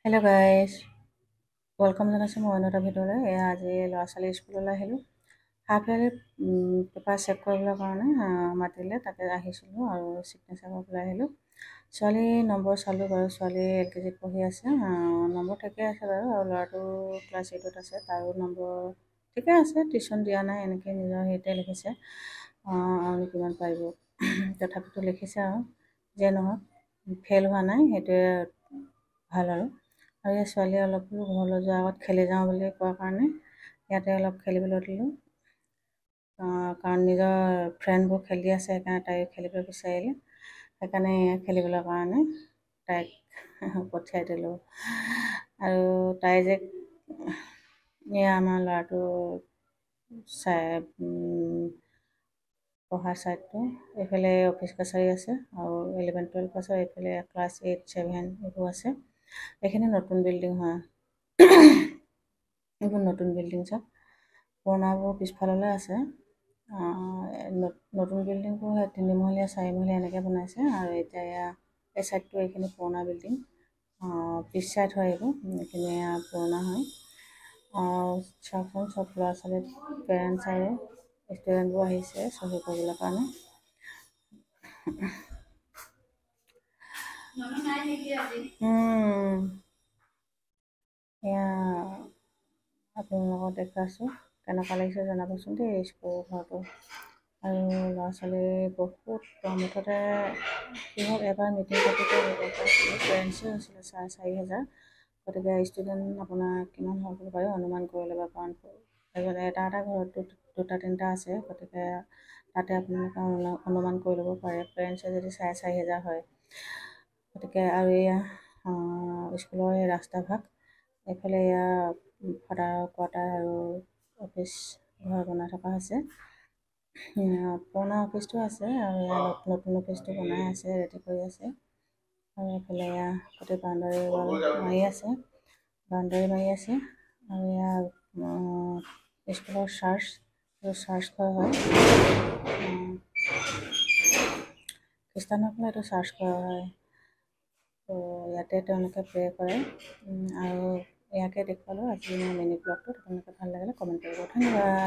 Hello' guys, welcome জনাইছোঁ মই অন্য এটা ভিডিঅ'লৈ। আজি ল'ৰা ছোৱালী স্কুললৈ আহিলোঁ। হাফ ইয়াৰলি পেপাৰ চেক কৰিবলৈ কাৰণে মাতিলে, তাতে আহিছিলোঁ আৰু ছিগনেচাৰ কৰিবলৈ আহিলোঁ। ছোৱালী নম্বৰ চালোঁ বাৰু, ছোৱালী LKG পঢ়ি আছে, নম্বৰ ঠিকে আছে বাৰু। আৰু ল'ৰাটো ক্লাছ 8ত আছে, তাৰো নম্বৰ ঠিকে আছে, টিউশ্যন দিয়া নাই, এনেকৈ নিজৰ হেৰিতে লিখিছে। আৰু কিমান পাৰিব তথাপিতো লিখিছে আৰু যিয়ে নহওক ফেইল হোৱা নাই, সেইটোৱে ভাল আৰু এই ছোৱালীয়ে অলপ ঘৰলৈ যোৱাৰ আগত খেলি যাওঁ বুলি কোৱাৰ কাৰণে ইয়াতে অলপ খেলিবলৈ দিলোঁ। কাৰণ নিজৰ ফ্ৰেণ্ডবোৰ খেলি আছে, সেইকাৰণে তাইও খেলিব বিচাৰিলে, সেইকাৰণে খেলিবলৈ কাৰণে তাইক পঠিয়াই দিলোঁ। আৰু তাই যে আমাৰ ল'ৰাটো পঢ়াৰ ছাইডটো এইফালে অফিচ কাছাৰী আছে, আৰু 11-12 আছে, এইফালে ক্লাছ 8-7 এইবোৰ আছে। এইখিনি নতুন বিল্ডিং হয়, এইবোৰ নতুন বিল্ডিং চব। পুৰণাবোৰ পিছফাললৈ আছে। নতুন বিল্ডিংবোৰ সেই 3মহলীয়া 4মহলীয়া এনেকৈ বনাইছে। আৰু এতিয়া এই ছাইডটো এইখিনি পুৰণা বিল্ডিং, পিছ ছাইড হয় এইবোৰ, এইখিনি পুৰণা হয়। চাওকচোন, চব ল'ৰা ছোৱালী পেৰেণ্টছ আৰু ষ্টুডেণ্টবোৰ আহিছে চহী কৰিবলৈ কাৰণে। এয়া আপোনালোকক দেখুৱাইছোঁ, কেনেকুৱা লাগিছে জনাবচোন দেই স্কুল ঘৰটো। আৰু ল'ৰা ছোৱালী বহুত মুঠতে কি হ'ল, এবাৰ মিটিং পাতিতে পেৰেণ্টছেও হৈছিলে 4,000। গতিকে ষ্টুডেণ্ট আপোনাৰ কিমান হ'ব পাৰে অনুমান কৰি ল'ব, কাৰণ এটা ঘৰত 2-3টা আছে, গতিকে তাতে আপোনালোকে অনুমান কৰি ল'ব পাৰে পেৰেণ্টছে যদি 4,000 হয়। গতিকে আৰু এয়া স্কুলৰ এই ৰাস্তা ভাগ, এইফালে এয়া ফাদাৰৰ কোৱাৰ্টাৰ আৰু অফিচ ঘৰ বনাই থকা হৈছে। পুৰণা অফিচটো আছে আৰু এয়া নতুন অফিচটো বনাই আছে, ৰেডি কৰি আছে। আৰু এইফালে এয়া গোটেই বাউণ্ডাৰী মাৰি আছে, আৰু এয়া স্কুলৰ চাৰ্চ ঘৰ হয়। খ্ৰীষ্টানসকলে এইটো চাৰ্চ কৰা হয়। ত' ইয়াতে তেওঁলোকে প্ৰে কৰে। আৰু ইয়াকে দেখুৱালোঁ আজি মোৰ মিনি ব্লগটো। আপোনালোকে ভাল লাগিলে কমেণ্ট কৰিব, ধন্যবাদ।